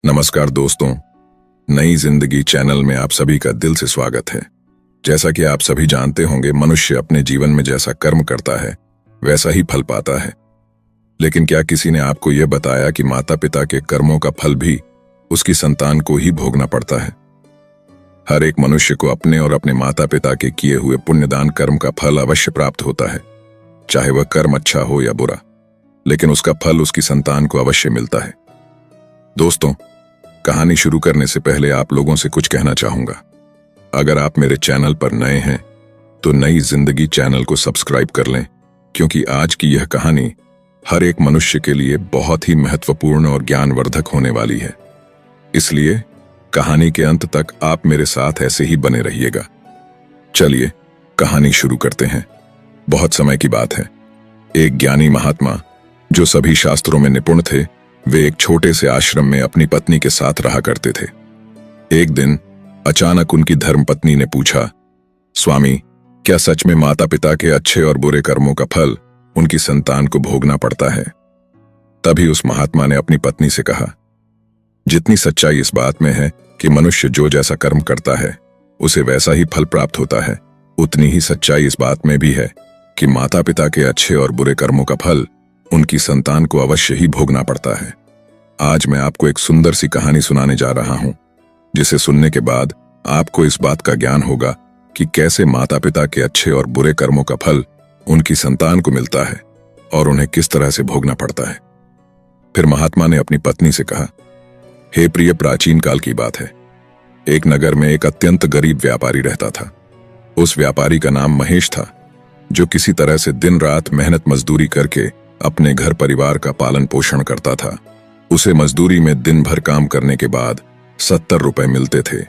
नमस्कार दोस्तों, नई जिंदगी चैनल में आप सभी का दिल से स्वागत है। जैसा कि आप सभी जानते होंगे, मनुष्य अपने जीवन में जैसा कर्म करता है वैसा ही फल पाता है। लेकिन क्या किसी ने आपको यह बताया कि माता पिता के कर्मों का फल भी उसकी संतान को ही भोगना पड़ता है? हर एक मनुष्य को अपने और अपने माता पिता के किए हुए पुण्यदान कर्म का फल अवश्य प्राप्त होता है, चाहे वह कर्म अच्छा हो या बुरा, लेकिन उसका फल उसकी संतान को अवश्य मिलता है। दोस्तों, कहानी शुरू करने से पहले आप लोगों से कुछ कहना चाहूंगा। अगर आप मेरे चैनल पर नए हैं तो नई जिंदगी चैनल को सब्सक्राइब कर लें, क्योंकि आज की यह कहानी हर एक मनुष्य के लिए बहुत ही महत्वपूर्ण और ज्ञानवर्धक होने वाली है। इसलिए कहानी के अंत तक आप मेरे साथ ऐसे ही बने रहिएगा। चलिए कहानी शुरू करते हैं। बहुत समय की बात है, एक ज्ञानी महात्मा जो सभी शास्त्रों में निपुण थे, वे एक छोटे से आश्रम में अपनी पत्नी के साथ रहा करते थे। एक दिन अचानक उनकी धर्मपत्नी ने पूछा, स्वामी, क्या सच में माता पिता के अच्छे और बुरे कर्मों का फल उनकी संतान को भोगना पड़ता है? तभी उस महात्मा ने अपनी पत्नी से कहा, जितनी सच्चाई इस बात में है कि मनुष्य जो जैसा कर्म करता है उसे वैसा ही फल प्राप्त होता है, उतनी ही सच्चाई इस बात में भी है कि माता पिता के अच्छे और बुरे कर्मों का फल उनकी संतान को अवश्य ही भोगना पड़ता है। आज मैं आपको एक सुंदर सी कहानी सुनाने जा रहा हूं, जिसे सुनने के बाद आपको इस बात का ज्ञान होगा कि कैसे माता पिता के अच्छे और बुरे कर्मों का फल उनकी संतान को मिलता है और उन्हें किस तरह से भोगना पड़ता है। फिर महात्मा ने अपनी पत्नी से कहा, हे प्रिय, प्राचीन काल की बात है। एक नगर में एक अत्यंत गरीब व्यापारी रहता था। उस व्यापारी का नाम महेश था, जो किसी तरह से दिन रात मेहनत मजदूरी करके अपने घर परिवार का पालन पोषण करता था। उसे मजदूरी में दिन भर काम करने के बाद 70 रुपए मिलते थे।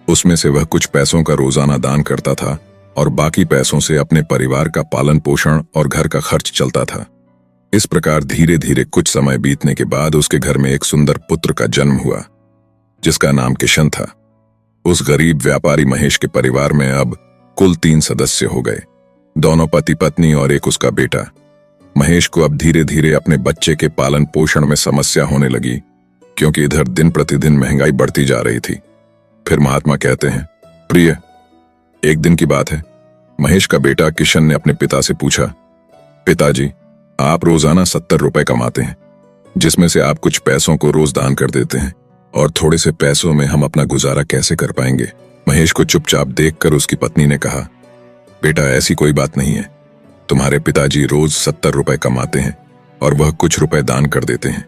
उसमें से वह कुछ पैसों का रोजाना दान करता था और बाकी पैसों से अपने परिवार का पालन पोषण और घर का खर्च चलता था। इस प्रकार धीरे धीरे कुछ समय बीतने के बाद उसके घर में एक सुंदर पुत्र का जन्म हुआ, जिसका नाम किशन था। उस गरीब व्यापारी महेश के परिवार में अब कुल 3 सदस्य हो गए, दोनों पति पत्नी और एक उसका बेटा। महेश को अब धीरे धीरे अपने बच्चे के पालन पोषण में समस्या होने लगी, क्योंकि इधर दिन प्रतिदिन महंगाई बढ़ती जा रही थी। फिर महात्मा कहते हैं, प्रिय, एक दिन की बात है, महेश का बेटा किशन ने अपने पिता से पूछा, पिताजी, आप रोजाना 70 रुपए कमाते हैं, जिसमें से आप कुछ पैसों को रोज दान कर देते हैं, और थोड़े से पैसों में हम अपना गुजारा कैसे कर पाएंगे? महेश को चुपचाप देखकर उसकी पत्नी ने कहा, बेटा, ऐसी कोई बात नहीं है। तुम्हारे पिताजी रोज 70 रुपए कमाते हैं और वह कुछ रुपए दान कर देते हैं।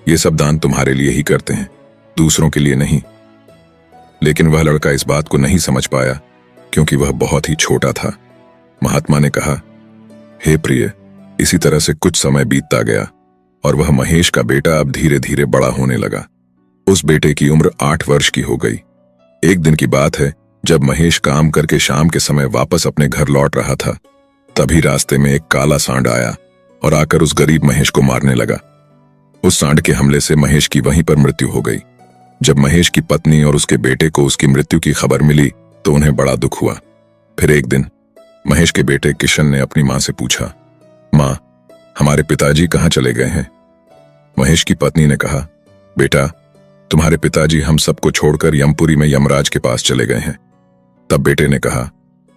ये सब दान तुम्हारे लिए ही करते हैं, दूसरों के लिए नहीं। लेकिन वह लड़का इस बात को नहीं समझ पाया, क्योंकि वह बहुत ही छोटा था। महात्मा ने कहा, हे प्रिय, इसी तरह से कुछ समय बीतता गया और वह महेश का बेटा अब धीरे धीरे बड़ा होने लगा। उस बेटे की उम्र 8 वर्ष की हो गई। एक दिन की बात है, जब महेश काम करके शाम के समय वापस अपने घर लौट रहा था, तभी रास्ते में एक काला सांड आया और आकर उस गरीब महेश को मारने लगा। उस सांड के हमले से महेश की वहीं पर मृत्यु हो गई। जब महेश की पत्नी और उसके बेटे को उसकी मृत्यु की खबर मिली तो उन्हें बड़ा दुख हुआ। फिर एक दिन महेश के बेटे किशन ने अपनी मां से पूछा, मां, हमारे पिताजी कहाँ चले गए हैं? महेश की पत्नी ने कहा, बेटा, तुम्हारे पिताजी हम सबको छोड़कर यमपुरी में यमराज के पास चले गए हैं। तब बेटे ने कहा,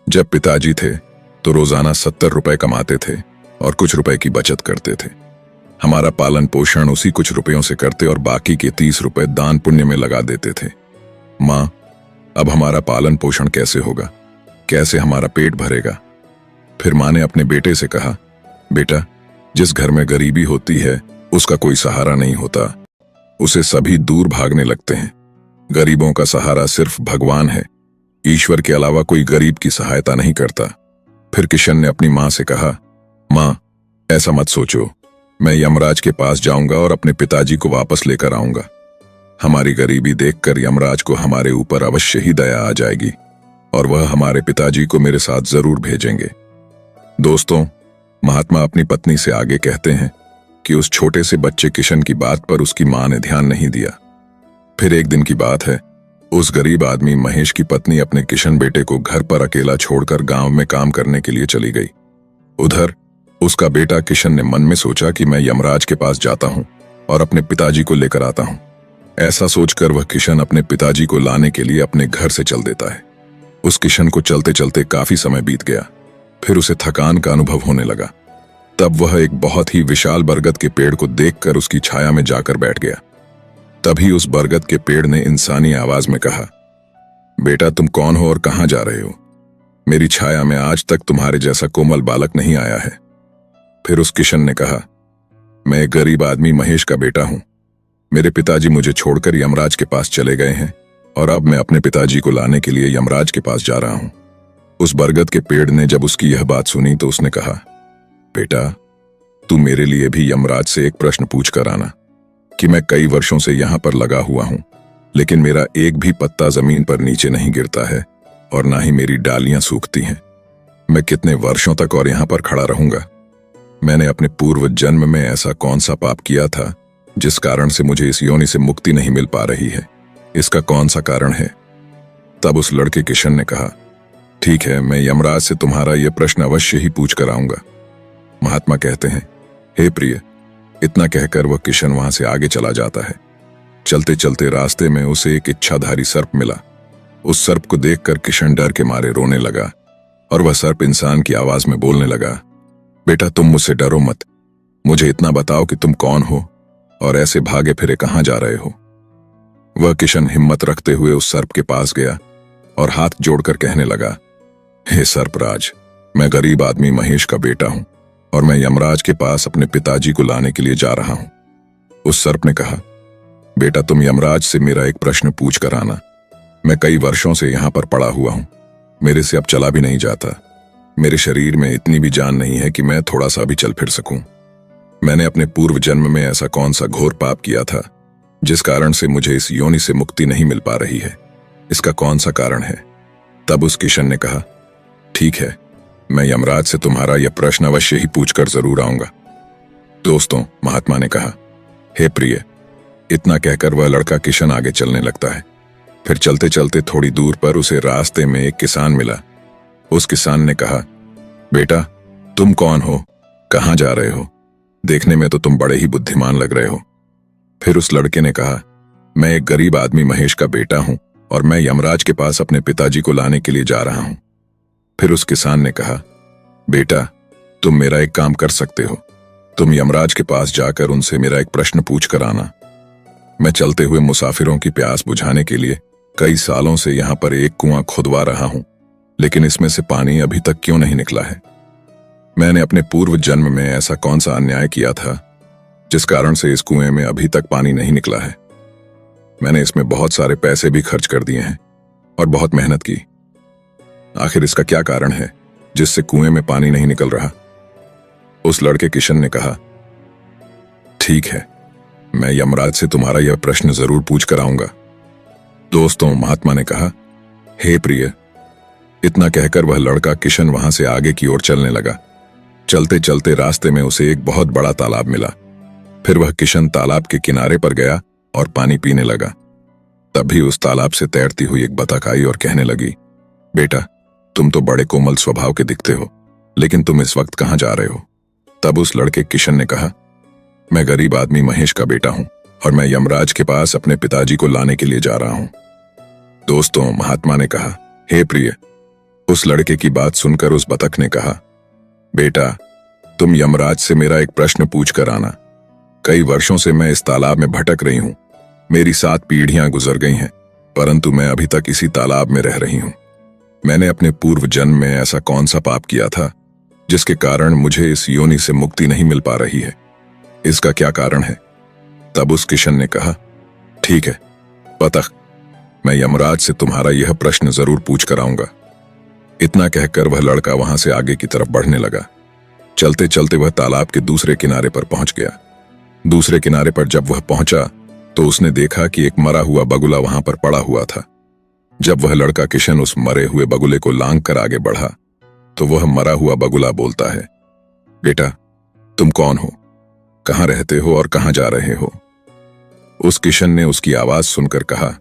जब पिताजी थे तो रोजाना 70 रुपए कमाते थे और कुछ रुपए की बचत करते थे। हमारा पालन पोषण उसी कुछ रुपयों से करते और बाकी के 30 रुपए दान पुण्य में लगा देते थे। मां, अब हमारा पालन पोषण कैसे होगा? कैसे हमारा पेट भरेगा? फिर मां ने अपने बेटे से कहा, बेटा, जिस घर में गरीबी होती है उसका कोई सहारा नहीं होता, उसे सभी दूर भागने लगते हैं। गरीबों का सहारा सिर्फ भगवान है, ईश्वर के अलावा कोई गरीब की सहायता नहीं करता। फिर किशन ने अपनी मां से कहा, मां, ऐसा मत सोचो, मैं यमराज के पास जाऊंगा और अपने पिताजी को वापस लेकर आऊंगा। हमारी गरीबी देखकर यमराज को हमारे ऊपर अवश्य ही दया आ जाएगी और वह हमारे पिताजी को मेरे साथ जरूर भेजेंगे। दोस्तों, महात्मा अपनी पत्नी से आगे कहते हैं कि उस छोटे से बच्चे किशन की बात पर उसकी मां ने ध्यान नहीं दिया। फिर एक दिन की बात है, उस गरीब आदमी महेश की पत्नी अपने किशन बेटे को घर पर अकेला छोड़कर गांव में काम करने के लिए चली गई। उधर उसका बेटा किशन ने मन में सोचा कि मैं यमराज के पास जाता हूं और अपने पिताजी को लेकर आता हूं। ऐसा सोचकर वह किशन अपने पिताजी को लाने के लिए अपने घर से चल देता है। उस किशन को चलते चलते काफी समय बीत गया। फिर उसे थकान का अनुभव होने लगा। तब वह एक बहुत ही विशाल बरगद के पेड़ को देखकर उसकी छाया में जाकर बैठ गया। तभी उस बरगद के पेड़ ने इंसानी आवाज में कहा, बेटा तुम कौन हो और कहां जा रहे हो? मेरी छाया में आज तक तुम्हारे जैसा कोमल बालक नहीं आया है। फिर उस किशन ने कहा, मैं एक गरीब आदमी महेश का बेटा हूं। मेरे पिताजी मुझे छोड़कर यमराज के पास चले गए हैं और अब मैं अपने पिताजी को लाने के लिए यमराज के पास जा रहा हूं। उस बरगद के पेड़ ने जब उसकी यह बात सुनी तो उसने कहा, बेटा तू मेरे लिए भी यमराज से एक प्रश्न पूछ कर आना कि मैं कई वर्षों से यहां पर लगा हुआ हूं, लेकिन मेरा एक भी पत्ता जमीन पर नीचे नहीं गिरता है और ना ही मेरी डालियां सूखती हैं। मैं कितने वर्षों तक और यहां पर खड़ा रहूंगा? मैंने अपने पूर्व जन्म में ऐसा कौन सा पाप किया था जिस कारण से मुझे इस योनि से मुक्ति नहीं मिल पा रही है? इसका कौन सा कारण है? तब उस लड़के किशन ने कहा, ठीक है, मैं यमराज से तुम्हारा यह प्रश्न अवश्य ही पूछ कर आऊंगा। महात्मा कहते हैं, हे प्रिय। इतना कहकर वह किशन वहां से आगे चला जाता है। चलते चलते रास्ते में उसे एक इच्छाधारी सर्प मिला। उस सर्प को देखकर किशन डर के मारे रोने लगा और वह सर्प इंसान की आवाज में बोलने लगा, बेटा तुम मुझसे डरो मत। मुझे इतना बताओ कि तुम कौन हो और ऐसे भागे फिरे कहां जा रहे हो? वह किशन हिम्मत रखते हुए उस सर्प के पास गया और हाथ जोड़कर कहने लगा, हे सर्पराज, मैं गरीब आदमी महेश का बेटा हूं और मैं यमराज के पास अपने पिताजी को लाने के लिए जा रहा हूं। उस सर्प ने कहा, बेटा तुम यमराज से मेरा एक प्रश्न पूछ कर आना। मैं कई वर्षों से यहां पर पड़ा हुआ हूं। मेरे से अब चला भी नहीं जाता। मेरे शरीर में इतनी भी जान नहीं है कि मैं थोड़ा सा भी चल फिर सकूं। मैंने अपने पूर्व जन्म में ऐसा कौन सा घोर पाप किया था जिस कारण से मुझे इस योनि से मुक्ति नहीं मिल पा रही है? इसका कौन सा कारण है? तब उस किशन ने कहा, ठीक है, मैं यमराज से तुम्हारा यह प्रश्न अवश्य ही पूछकर जरूर आऊंगा। दोस्तों, महात्मा ने कहा, हे प्रिय। इतना कहकर वह लड़का किशन आगे चलने लगता है। फिर चलते चलते थोड़ी दूर पर उसे रास्ते में एक किसान मिला। उस किसान ने कहा, बेटा तुम कौन हो? कहां जा रहे हो? देखने में तो तुम बड़े ही बुद्धिमान लग रहे हो। फिर उस लड़के ने कहा, मैं एक गरीब आदमी महेश का बेटा हूं और मैं यमराज के पास अपने पिताजी को लाने के लिए जा रहा हूं। फिर उस किसान ने कहा, बेटा तुम मेरा एक काम कर सकते हो। तुम यमराज के पास जाकर उनसे मेरा एक प्रश्न पूछ कर आना। मैं चलते हुए मुसाफिरों की प्यास बुझाने के लिए कई सालों से यहां पर एक कुआं खुदवा रहा हूं, लेकिन इसमें से पानी अभी तक क्यों नहीं निकला है? मैंने अपने पूर्व जन्म में ऐसा कौन सा अन्याय किया था जिस कारण से इस कुएं में अभी तक पानी नहीं निकला है? मैंने इसमें बहुत सारे पैसे भी खर्च कर दिए हैं और बहुत मेहनत की। आखिर इसका क्या कारण है जिससे कुएं में पानी नहीं निकल रहा? उस लड़के किशन ने कहा, ठीक है, मैं यमराज से तुम्हारा यह प्रश्न जरूर पूछ कर आऊंगा। दोस्तों, महात्मा ने कहा, हे प्रिय। इतना कहकर वह लड़का किशन वहां से आगे की ओर चलने लगा। चलते चलते रास्ते में उसे एक बहुत बड़ा तालाब मिला। फिर वह किशन तालाब के किनारे पर गया और पानी पीने लगा। तभी उस तालाब से तैरती हुई एक बतख आई और कहने लगी, बेटा तुम तो बड़े कोमल स्वभाव के दिखते हो, लेकिन तुम इस वक्त कहां जा रहे हो? तब उस लड़के किशन ने कहा, मैं गरीब आदमी महेश का बेटा हूं और मैं यमराज के पास अपने पिताजी को लाने के लिए जा रहा हूं। दोस्तों, महात्मा ने कहा, हे प्रिय। उस लड़के की बात सुनकर उस बतख ने कहा, बेटा तुम यमराज से मेरा एक प्रश्न पूछ कर आना। कई वर्षों से मैं इस तालाब में भटक रही हूं। मेरी 7 पीढ़ियां गुजर गई हैं, परंतु मैं अभी तक इसी तालाब में रह रही हूं। मैंने अपने पूर्व जन्म में ऐसा कौन सा पाप किया था जिसके कारण मुझे इस योनि से मुक्ति नहीं मिल पा रही है? इसका क्या कारण है? तब उस किशन ने कहा, ठीक है बतख, मैं यमराज से तुम्हारा यह प्रश्न जरूर पूछ कर आऊंगा। इतना कहकर वह लड़का वहां से आगे की तरफ बढ़ने लगा। चलते चलते वह तालाब के दूसरे किनारे पर पहुंच गया। दूसरे किनारे पर जब वह पहुंचा तो उसने देखा कि एक मरा हुआ बगुला वहां पर पड़ा हुआ था। जब वह लड़का किशन उस मरे हुए बगुले को लांग कर आगे बढ़ा तो वह मरा हुआ बगुला बोलता है, बेटा तुम कौन हो? कहां रहते हो और कहां जा रहे हो? उस किशन ने उसकी आवाज सुनकर कहा,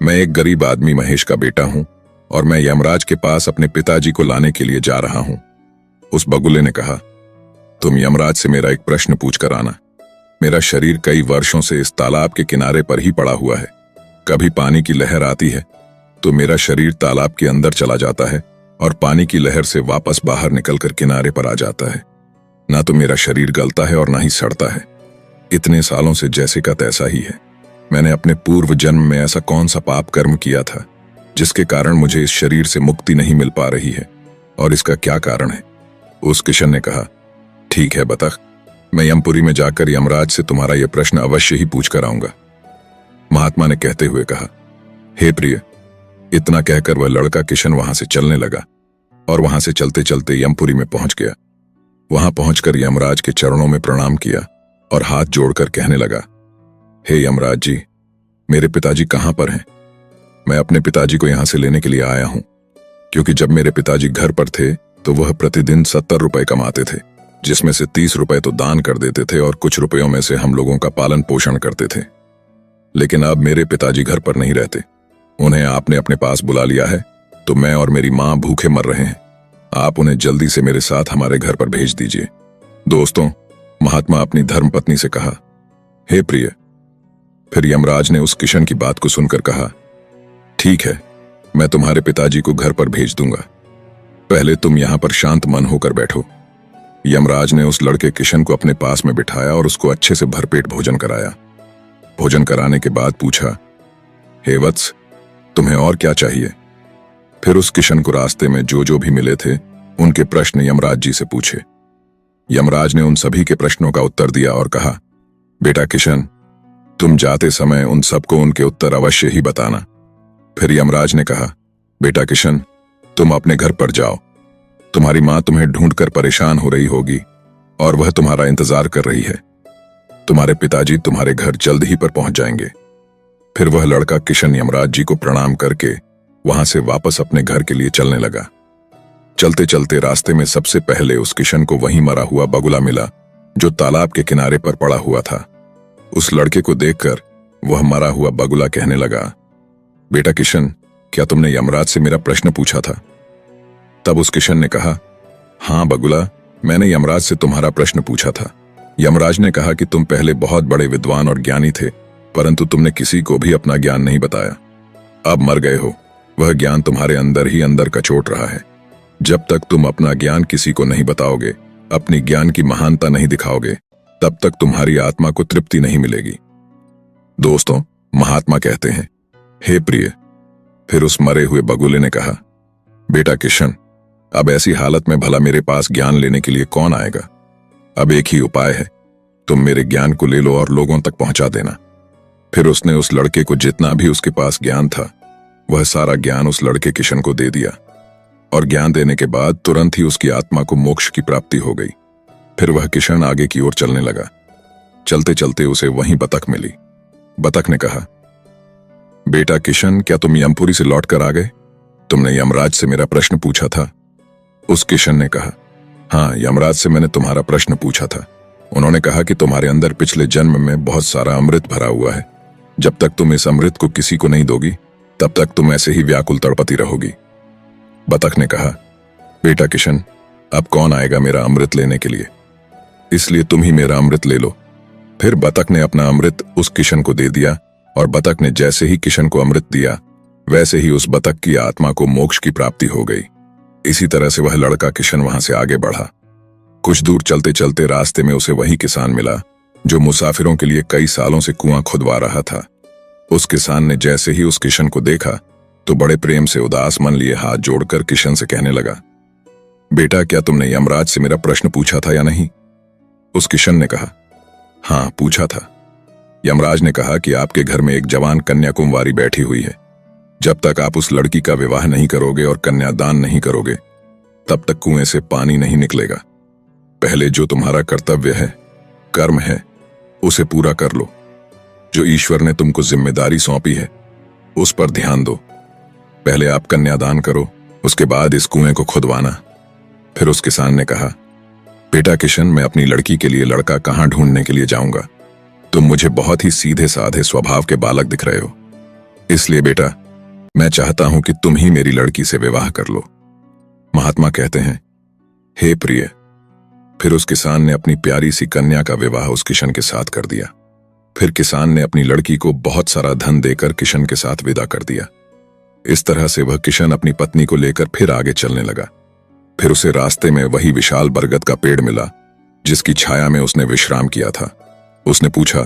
मैं एक गरीब आदमी महेश का बेटा हूं और मैं यमराज के पास अपने पिताजी को लाने के लिए जा रहा हूं। उस बगुले ने कहा, तुम यमराज से मेरा एक प्रश्न पूछ कर आना। मेरा शरीर कई वर्षों से इस तालाब के किनारे पर ही पड़ा हुआ है। कभी पानी की लहर आती है तो मेरा शरीर तालाब के अंदर चला जाता है और पानी की लहर से वापस बाहर निकलकर किनारे पर आ जाता है। ना तो मेरा शरीर गलता है और ना ही सड़ता है। इतने सालों से जैसे का तैसा ही है। मैंने अपने पूर्व जन्म में ऐसा कौन सा पाप कर्म किया था जिसके कारण मुझे इस शरीर से मुक्ति नहीं मिल पा रही है, और इसका क्या कारण है? उस किशन ने कहा, ठीक है बतख, मैं यमपुरी में जाकर यमराज से तुम्हारा यह प्रश्न अवश्य ही पूछ कर आऊंगा। महात्मा ने कहते हुए कहा, हे प्रिय। इतना कहकर वह लड़का किशन वहां से चलने लगा और वहां से चलते चलते यमपुरी में पहुंच गया। वहां पहुंचकर यमराज के चरणों में प्रणाम किया और हाथ जोड़कर कहने लगा, हे यमराज जी, मेरे पिताजी कहां पर हैं? मैं अपने पिताजी को यहां से लेने के लिए आया हूं, क्योंकि जब मेरे पिताजी घर पर थे तो वह प्रतिदिन 70 रुपए कमाते थे, जिसमें से 30 रुपए तो दान कर देते थे और कुछ रुपयों में से हम लोगों का पालन पोषण करते थे। लेकिन अब मेरे पिताजी घर पर नहीं रहते। उन्हें आपने अपने पास बुला लिया है, तो मैं और मेरी मां भूखे मर रहे हैं। आप उन्हें जल्दी से मेरे साथ हमारे घर पर भेज दीजिए। दोस्तों, महात्मा अपनी धर्मपत्नी से कहा, हे प्रिय। फिर यमराज ने उस किशन की बात को सुनकर कहा, ठीक है, मैं तुम्हारे पिताजी को घर पर भेज दूंगा। पहले तुम यहां पर शांत मन होकर बैठो। यमराज ने उस लड़के किशन को अपने पास में बिठाया और उसको अच्छे से भरपेट भोजन कराया। भोजन कराने के बाद पूछा, हे वत्स, तुम्हें और क्या चाहिए? फिर उस किशन को रास्ते में जो जो भी मिले थे उनके प्रश्न यमराज जी से पूछे। यमराज ने उन सभी के प्रश्नों का उत्तर दिया और कहा, बेटा किशन, तुम जाते समय उन सबको उनके उत्तर अवश्य ही बताना। फिर यमराज ने कहा, बेटा किशन, तुम अपने घर पर जाओ। तुम्हारी मां तुम्हें ढूंढकर परेशान हो रही होगी और वह तुम्हारा इंतजार कर रही है। तुम्हारे पिताजी तुम्हारे घर जल्द ही पर पहुंच जाएंगे। फिर वह लड़का किशन यमराज जी को प्रणाम करके वहां से वापस अपने घर के लिए चलने लगा। चलते चलते रास्ते में सबसे पहले उस किशन को वहीं मरा हुआ बगुला मिला, जो तालाब के किनारे पर पड़ा हुआ था। उस लड़के को देखकर वह मरा हुआ बगुला कहने लगा, बेटा किशन, क्या तुमने यमराज से मेरा प्रश्न पूछा था? तब उस किशन ने कहा, हां बगुला, मैंने यमराज से तुम्हारा प्रश्न पूछा था। यमराज ने कहा कि तुम पहले बहुत बड़े विद्वान और ज्ञानी थे, परंतु तुमने किसी को भी अपना ज्ञान नहीं बताया। अब मर गए हो, वह ज्ञान तुम्हारे अंदर ही अंदर कचोट रहा है। जब तक तुम अपना ज्ञान किसी को नहीं बताओगे, अपनी ज्ञान की महानता नहीं दिखाओगे, तब तक तुम्हारी आत्मा को तृप्ति नहीं मिलेगी। दोस्तों, महात्मा कहते हैं, हे प्रिय। फिर उस मरे हुए बगुले ने कहा, बेटा किशन, अब ऐसी हालत में भला मेरे पास ज्ञान लेने के लिए कौन आएगा? अब एक ही उपाय है, तुम मेरे ज्ञान को ले लो और लोगों तक पहुंचा देना। फिर उसने उस लड़के को जितना भी उसके पास ज्ञान था वह सारा ज्ञान उस लड़के किशन को दे दिया, और ज्ञान देने के बाद तुरंत ही उसकी आत्मा को मोक्ष की प्राप्ति हो गई। फिर वह किशन आगे की ओर चलने लगा। चलते चलते उसे वहीं बतख मिली। बतख ने कहा, बेटा किशन, क्या तुम यमपुरी से लौट कर आ गए? तुमने यमराज से मेरा प्रश्न पूछा था। उस किशन ने कहा, हाँ, यमराज से मैंने तुम्हारा प्रश्न पूछा था। उन्होंने कहा कि तुम्हारे अंदर पिछले जन्म में बहुत सारा अमृत भरा हुआ है। जब तक तुम इस अमृत को किसी को नहीं दोगी, तब तक तुम ऐसे ही व्याकुल तड़पती रहोगी। बतख ने कहा, बेटा किशन, अब कौन आएगा मेरा अमृत लेने के लिए? इसलिए तुम ही मेरा अमृत ले लो। फिर बतख ने अपना अमृत उस किशन को दे दिया, और बतख ने जैसे ही किशन को अमृत दिया, वैसे ही उस बतख की आत्मा को मोक्ष की प्राप्ति हो गई। इसी तरह से वह लड़का किशन वहां से आगे बढ़ा। कुछ दूर चलते चलते रास्ते में उसे वही किसान मिला जो मुसाफिरों के लिए कई सालों से कुआं खुदवा रहा था। उस किसान ने जैसे ही उस किशन को देखा तो बड़े प्रेम से उदास मन लिए हाथ जोड़कर किशन से कहने लगा, बेटा, क्या तुमने यमराज से मेरा प्रश्न पूछा था या नहीं? उस किशन ने कहा, हाँ, पूछा था। यमराज ने कहा कि आपके घर में एक जवान कन्याकुमारी बैठी हुई है। जब तक आप उस लड़की का विवाह नहीं करोगे और कन्यादान नहीं करोगे, तब तक कुएं से पानी नहीं निकलेगा। पहले जो तुम्हारा कर्तव्य है, कर्म है, उसे पूरा कर लो। जो ईश्वर ने तुमको जिम्मेदारी सौंपी है, उस पर ध्यान दो। पहले आप कन्यादान करो, उसके बाद इस कुएं को खुदवाना। फिर उस किसान ने कहा, बेटा किशन, मैं अपनी लड़की के लिए लड़का कहां ढूंढने के लिए जाऊंगा? तुम मुझे बहुत ही सीधे साधे स्वभाव के बालक दिख रहे हो। इसलिए बेटा, मैं चाहता हूं कि तुम ही मेरी लड़की से विवाह कर लो। महात्मा कहते हैं, हे प्रिय, फिर उस किसान ने अपनी प्यारी सी कन्या का विवाह उस किशन के साथ कर दिया। फिर किसान ने अपनी लड़की को बहुत सारा धन देकर किशन के साथ विदा कर दिया। इस तरह से वह किशन अपनी पत्नी को लेकर फिर आगे चलने लगा। फिर उसे रास्ते में वही विशाल बरगद का पेड़ मिला जिसकी छाया में उसने विश्राम किया था। उसने पूछा,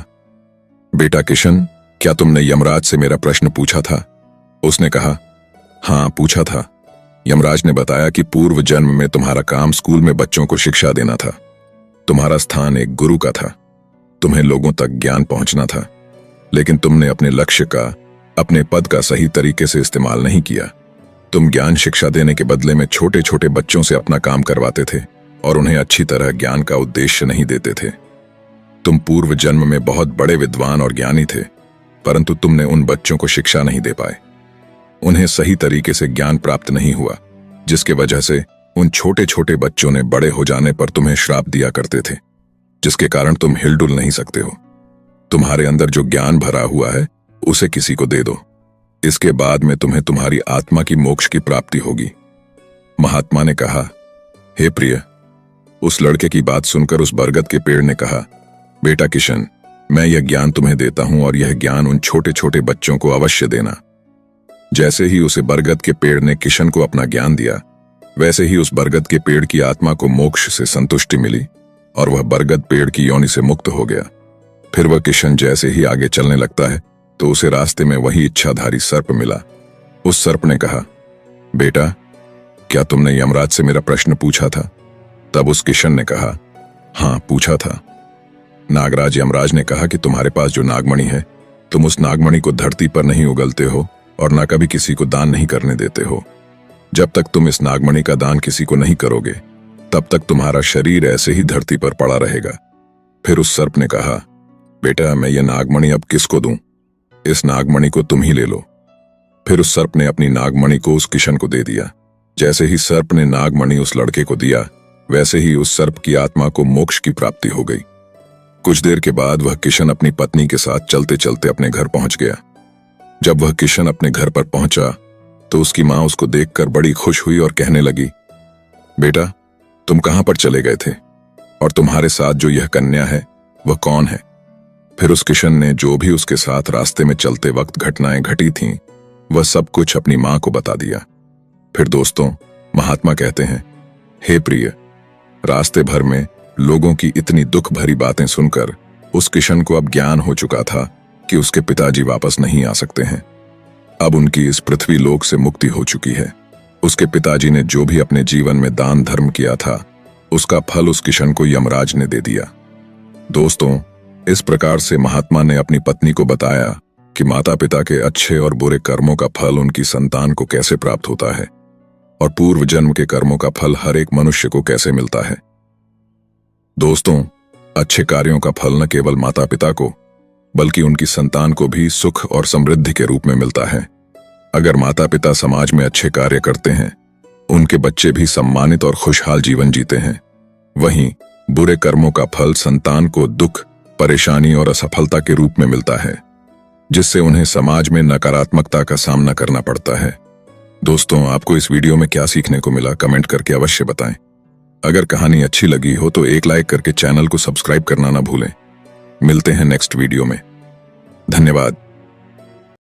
बेटा किशन, क्या तुमने यमराज से मेरा प्रश्न पूछा था? उसने कहा, हाँ पूछा था। यमराज ने बताया कि पूर्व जन्म में तुम्हारा काम स्कूल में बच्चों को शिक्षा देना था। तुम्हारा स्थान एक गुरु का था। तुम्हें लोगों तक ज्ञान पहुंचना था, लेकिन तुमने अपने लक्ष्य का, अपने पद का सही तरीके से इस्तेमाल नहीं किया। तुम ज्ञान शिक्षा देने के बदले में छोटे छोटे बच्चों से अपना काम करवाते थे और उन्हें अच्छी तरह ज्ञान का उद्देश्य नहीं देते थे। तुम पूर्व जन्म में बहुत बड़े विद्वान और ज्ञानी थे, परंतु तुमने उन बच्चों को शिक्षा नहीं दे पाए। उन्हें सही तरीके से ज्ञान प्राप्त नहीं हुआ, जिसके वजह से उन छोटे छोटे बच्चों ने बड़े हो जाने पर तुम्हें श्राप दिया करते थे, जिसके कारण तुम हिलडुल नहीं सकते हो। तुम्हारे अंदर जो ज्ञान भरा हुआ है उसे किसी को दे दो। इसके बाद में तुम्हें तुम्हारी आत्मा की मोक्ष की प्राप्ति होगी। महात्मा ने कहा, हे प्रिय। उस लड़के की बात सुनकर उस बरगद के पेड़ ने कहा, बेटा किशन, मैं यह ज्ञान तुम्हें देता हूं और यह ज्ञान उन छोटे छोटे बच्चों को अवश्य देना। जैसे ही उसे बरगद के पेड़ ने किशन को अपना ज्ञान दिया, वैसे ही उस बरगद के पेड़ की आत्मा को मोक्ष से संतुष्टि मिली और वह बरगद पेड़ की योनि से मुक्त हो गया। फिर वह किशन जैसे ही आगे चलने लगता है तो उसे रास्ते में वही इच्छाधारी सर्प मिला। उस सर्प ने कहा, बेटा, क्या तुमने यमराज से मेरा प्रश्न पूछा था? तब उस किशन ने कहा, हाँ पूछा था। नागराज यमराज ने कहा कि तुम्हारे पास जो नागमणि है, तुम उस नागमणि को धरती पर नहीं उगलते हो और न कभी किसी को दान नहीं करने देते हो। जब तक तुम इस नागमणि का दान किसी को नहीं करोगे, तब तक तुम्हारा शरीर ऐसे ही धरती पर पड़ा रहेगा। फिर उस सर्प ने कहा, बेटा, मैं ये नागमणि अब किसको दूं? इस नागमणि को तुम ही ले लो। फिर उस सर्प ने अपनी नागमणि को उस किशन को दे दिया। जैसे ही सर्प ने नागमणि उस लड़के को दिया, वैसे ही उस सर्प की आत्मा को मोक्ष की प्राप्ति हो गई। कुछ देर के बाद वह किशन अपनी पत्नी के साथ चलते चलते अपने घर पहुंच गया। जब वह किशन अपने घर पर पहुंचा तो उसकी मां उसको देखकर बड़ी खुश हुई और कहने लगी, बेटा, तुम कहां पर चले गए थे और तुम्हारे साथ जो यह कन्या है वह कौन है? फिर उस किशन ने जो भी उसके साथ रास्ते में चलते वक्त घटनाएं घटी थीं, वह सब कुछ अपनी मां को बता दिया। फिर दोस्तों, महात्मा कहते हैं, हे प्रिय, रास्ते भर में लोगों की इतनी दुख भरी बातें सुनकर उस किशन को अब ज्ञान हो चुका था कि उसके पिताजी वापस नहीं आ सकते हैं। अब उनकी इस पृथ्वी लोक से मुक्ति हो चुकी है। उसके पिताजी ने जो भी अपने जीवन में दान धर्म किया था, उसका फल उस किशन को यमराज ने दे दिया। दोस्तों, इस प्रकार से महात्मा ने अपनी पत्नी को बताया कि माता पिता के अच्छे और बुरे कर्मों का फल उनकी संतान को कैसे प्राप्त होता है और पूर्व जन्म के कर्मों का फल हर एक मनुष्य को कैसे मिलता है। दोस्तों, अच्छे कार्यों का फल न केवल माता पिता को बल्कि उनकी संतान को भी सुख और समृद्धि के रूप में मिलता है। अगर माता पिता समाज में अच्छे कार्य करते हैं, उनके बच्चे भी सम्मानित और खुशहाल जीवन जीते हैं। वहीं बुरे कर्मों का फल संतान को दुख, परेशानी और असफलता के रूप में मिलता है, जिससे उन्हें समाज में नकारात्मकता का सामना करना पड़ता है। दोस्तों, आपको इस वीडियो में क्या सीखने को मिला, कमेंट करके अवश्य बताएं। अगर कहानी अच्छी लगी हो तो एक लाइक करके चैनल को सब्सक्राइब करना ना भूलें। मिलते हैं नेक्स्ट वीडियो में। धन्यवाद।